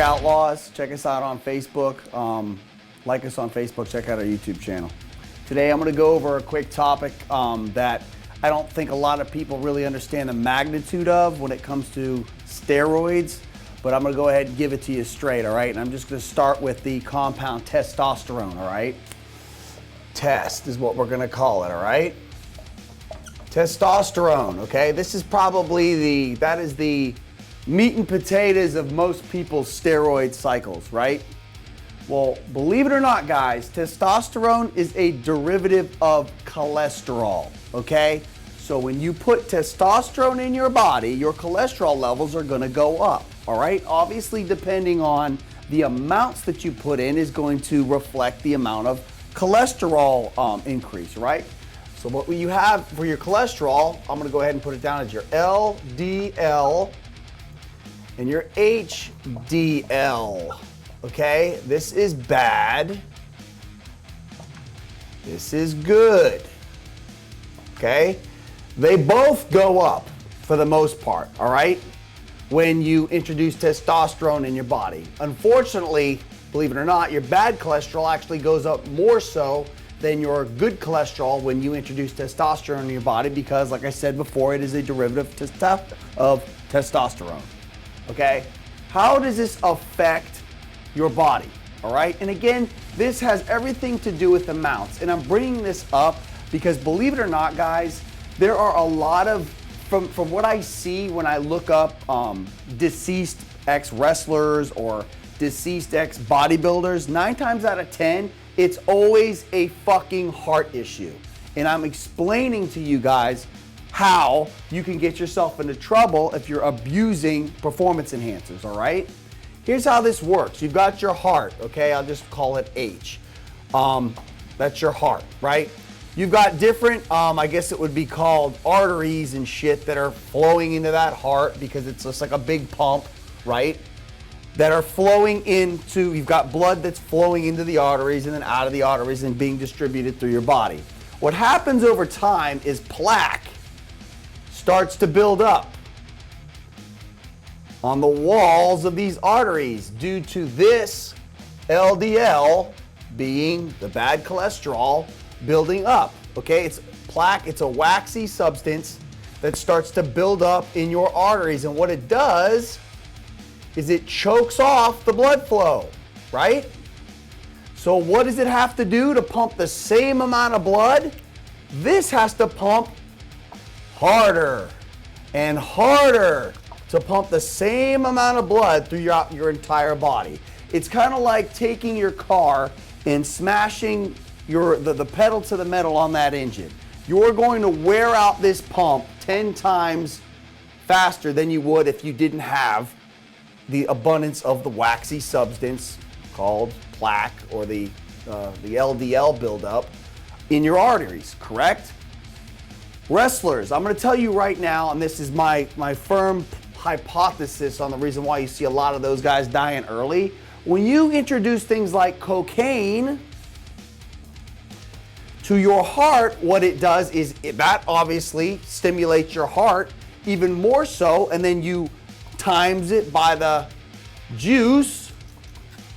Outlaws. Check us out on Facebook. Like us on Facebook. Check out our YouTube channel. Today I'm going to go over a quick topic that I don't think a lot of people really understand the magnitude of when it comes to steroids, but I'm going to go ahead and give it to you straight, all right? And I'm just going to start with the compound testosterone, all right? Test is what we're going to call it, all right? Testosterone, okay? This is probably that is the meat and potatoes of most people's steroid cycles, right? Well, believe it or not, guys, testosterone is a derivative of cholesterol, okay? So when you put testosterone in your body, your cholesterol levels are gonna go up, all right? Obviously, depending on the amounts that you put in is going to reflect the amount of cholesterol increase, right? So what you have for your cholesterol, I'm gonna go ahead and put it down as your LDL and your HDL. Okay, this is bad. This is good. Okay, they both go up for the most part, all right, when you introduce testosterone in your body. Unfortunately, believe it or not, your bad cholesterol actually goes up more so than your good cholesterol when you introduce testosterone in your body because, like I said before, it is a derivative of testosterone. Okay, how does this affect your body? All right, and again, this has everything to do with amounts, and I'm bringing this up because, believe it or not, guys, there are a lot of, from what I see when I look up deceased ex-wrestlers or deceased ex-bodybuilders, 9 times out of 10, it's always a fucking heart issue. And I'm explaining to you guys how you can get yourself into trouble if you're abusing performance enhancers, all right? Here's how this works. You've got your heart, okay? I'll just call it H. That's your heart, right? You've got different, I guess it would be called arteries and shit that are flowing into that heart because it's just like a big pump, right? That are flowing into, you've got blood that's flowing into the arteries and then out of the arteries and being distributed through your body. What happens over time is plaque starts to build up on the walls of these arteries due to this LDL being the bad cholesterol building up, okay? It's plaque, it's a waxy substance that starts to build up in your arteries, and what it does is it chokes off the blood flow, right? So what does it have to do to pump the same amount of blood? This has to pump harder and harder to pump the same amount of blood through your entire body. It's kind of like taking your car and smashing the pedal to the metal on that engine. You're going to wear out this pump 10 times faster than you would if you didn't have the abundance of the waxy substance called plaque or the LDL buildup in your arteries, correct? Wrestlers, I'm going to tell you right now, and this is my firm hypothesis on the reason why you see a lot of those guys dying early. When you introduce things like cocaine to your heart, what it does is that obviously stimulates your heart even more so, and then you times it by the juice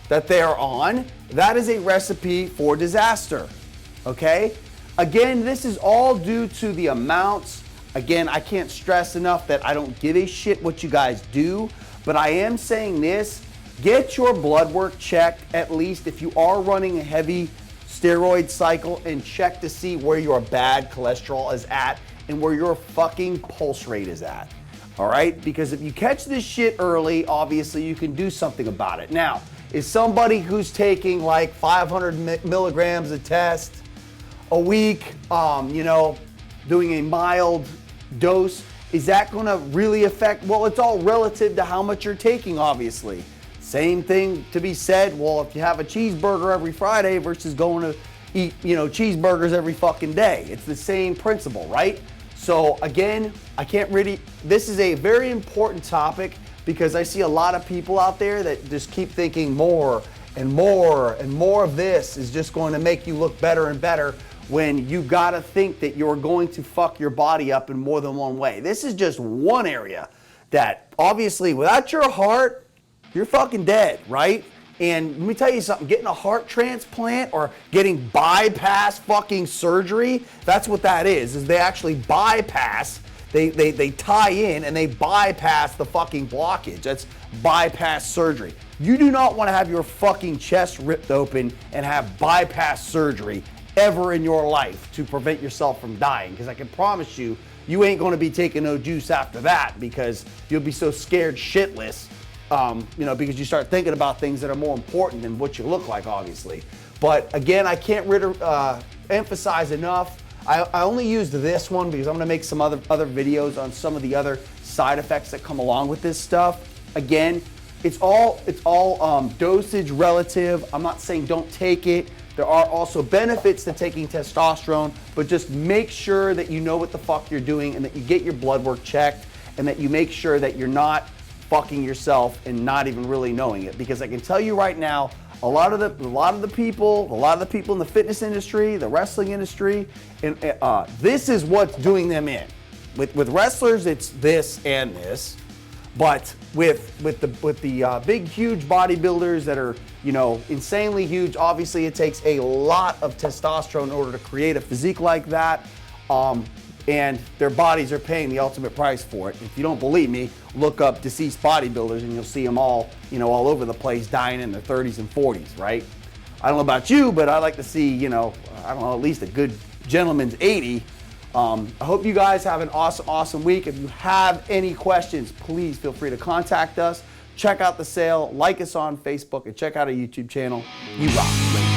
that they are on. That is a recipe for disaster, okay? Again, this is all due to the amounts. Again, I can't stress enough that I don't give a shit what you guys do, but I am saying this, get your blood work checked, at least if you are running a heavy steroid cycle, and check to see where your bad cholesterol is at and where your fucking pulse rate is at. All right? Because if you catch this shit early, obviously you can do something about it. Now, is somebody who's taking like 500 milligrams of test a week, doing a mild dose, is that going to really affect? Well, it's all relative to how much you're taking, obviously. Same thing to be said, well, if you have a cheeseburger every Friday versus going to eat, cheeseburgers every fucking day. It's the same principle, right? So again, this is a very important topic because I see a lot of people out there that just keep thinking more and more and more of this is just going to make you look better and better, when you gotta think that you're going to fuck your body up in more than one way. This is just one area that obviously without your heart, you're fucking dead, right? And let me tell you something, getting a heart transplant or getting bypass fucking surgery, that's what that is they actually bypass, they tie in and they bypass the fucking blockage. That's bypass surgery. You do not want to have your fucking chest ripped open and have bypass surgery ever in your life to prevent yourself from dying, because I can promise you, you ain't going to be taking no juice after that, because you'll be so scared shitless, because you start thinking about things that are more important than what you look like, obviously. But again, I can't emphasize enough. I only used this one because I'm going to make some other videos on some of the other side effects that come along with this stuff. Again, it's all dosage relative. I'm not saying don't take it. There are also benefits to taking testosterone, but just make sure that you know what the fuck you're doing and that you get your blood work checked and that you make sure that you're not fucking yourself and not even really knowing it. Because I can tell you right now, a lot of the people in the fitness industry, the wrestling industry, and this is what's doing them in. With wrestlers, it's this and this. But with the big, huge bodybuilders that are, insanely huge, obviously it takes a lot of testosterone in order to create a physique like that. And their bodies are paying the ultimate price for it. If you don't believe me, look up deceased bodybuilders and you'll see them all, all over the place dying in their 30s and 40s, right? I don't know about you, but I like to see, at least a good gentleman's 80. I hope you guys have an awesome week. If you have any questions, please feel free to contact us. Check out the sale, like us on Facebook, and check out our YouTube channel. You rock.